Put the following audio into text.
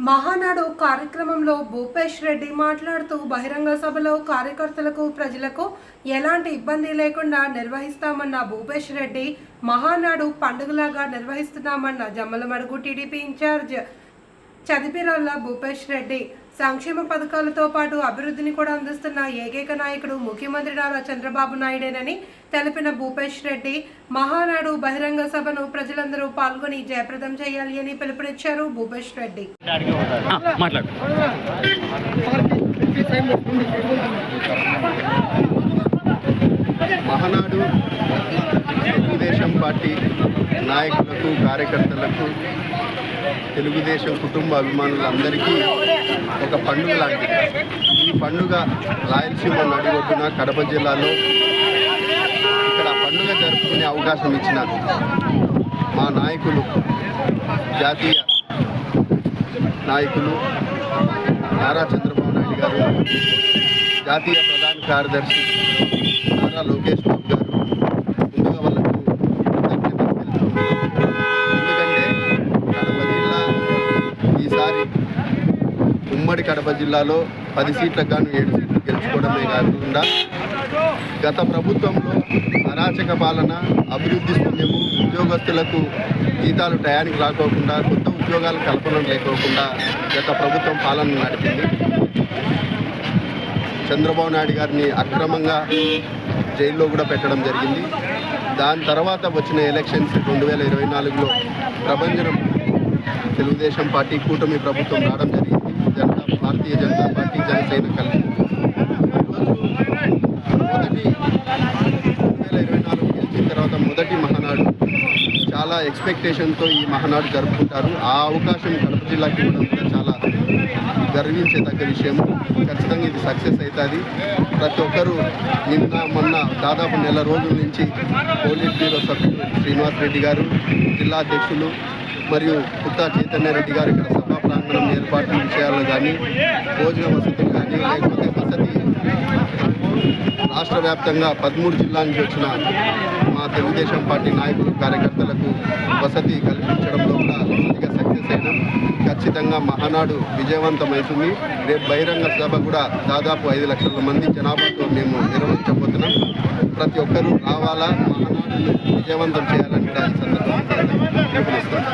మహానాడు కార్యక్రమంలో భూపేష్ రెడ్డి మాట్లాడుతూ బహిరంగ సభలో కార్యకర్తలకు ప్రజలకు ఎలాంటి ఇబ్బంది లేకుండా నిర్వహిస్తామన్న భూపేష్ రెడ్డి మహానాడు పండుగలాగా నిర్వహిస్తున్నామన్న జమ్మలమడుగు టీడీపీ ఇన్ఛార్జ్ చదిపిరాళ్ల భూపేష్ రెడ్డి సంక్షేమ పథకాలతో పాటు అభివృద్ధిని కూడా అందిస్తున్న ఏకైక నాయకుడు ముఖ్యమంత్రి నారా చంద్రబాబు నాయుడేనని తెలిపిన భూపేష్ రెడ్డి మహానాడు బహిరంగ సభను ప్రజలందరూ పాల్గొని జయప్రదం చేయాలి అని పిలుపునిచ్చారు. భూపేష్ రెడ్డి మహానాడు తెలుగుదేశం పార్టీ నాయకులకు కార్యకర్తలకు తెలుగుదేశం కుటుంబ అభిమానులందరికీ ఒక పండుగ లాంటిది. ఈ పండుగ రాయలసీమ నడిగొడ్డున కడప జిల్లాలో ఇక్కడ పండుగ జరుపుకునే అవకాశం ఇచ్చిన మా నాయకులు, జాతీయ నాయకులు నారా చంద్రబాబు నాయుడు గారు, జాతీయ ప్రధాన కార్యదర్శి నారా లోకేష్ బాబు గారు ముందుగా వాళ్ళకు ఎందుకంటే కడప జిల్లా ఈసారి ఉమ్మడి కడప జిల్లాలో 10 సీట్లకు గాను 7 సీట్లు గెలుచుకోవడమే కాకుండా గత ప్రభుత్వంలో అరాచక పాలన, అభివృద్ధి శూన్యము, ఉద్యోగస్తులకు జీతాలు టయానికి రాకోకుండా, కొత్త ఉద్యోగాల కల్పన లేకోకుండా గత ప్రభుత్వం పాలన నడిపింది. చంద్రబాబు నాయుడు గారిని అక్రమంగా జైల్లో కూడా పెట్టడం జరిగింది. దాని తర్వాత వచ్చిన ఎలక్షన్స్ 2024లో ప్రభంజనం తెలుగుదేశం పార్టీ కూటమి ప్రభుత్వం రావడం జరిగింది. భారతీయ జనతా పార్టీ, జనసేన కలిసి మొదటి 2024 గెలిచిన తర్వాత మొదటి మహానాడు చాలా ఎక్స్పెక్టేషన్తో ఈ మహానాడు జరుపుకుంటారు. ఆ అవకాశం కడప జిల్లాకి ఇవ్వడం కూడా చాలా గర్వించేదగ్గ విషయం. ఖచ్చితంగా ఇది సక్సెస్ అవుతుంది. ప్రతి ఒక్కరూ నిన్న మొన్న దాదాపు నెల రోజుల నుంచి పోలిట్ బ్యూరో సభ్యులు శ్రీనివాస్ రెడ్డి గారు, జిల్లా అధ్యక్షులు మరియు పుత్తా చైతన్య రెడ్డి గారు ఇక్కడ సభా ప్రాంగణం ఏర్పాట్ల విషయాల్లో కానీ, భోజన వసతులు కానీ, లేకపోతే వసతి రాష్ట్ర వ్యాప్తంగా 13 జిల్లాల నుంచి వచ్చిన మా తెలుగుదేశం పార్టీ నాయకులు, కార్యకర్తలకు వసతి కల్పించడంలో కూడా పూర్తిగా సక్సెస్ అయినాం. ఖచ్చితంగా మహానాడు విజయవంతమవుతుంది. రేపు బహిరంగ సభ కూడా దాదాపు 5 లక్షల మంది జనాభాతో మేము నిర్వహించబోతున్నాం. ప్రతి ఒక్కరూ రావాలా, మహానాడును విజయవంతం చేయాలని కూడా ఈ సందర్భంగా పిలుపునిస్తాం.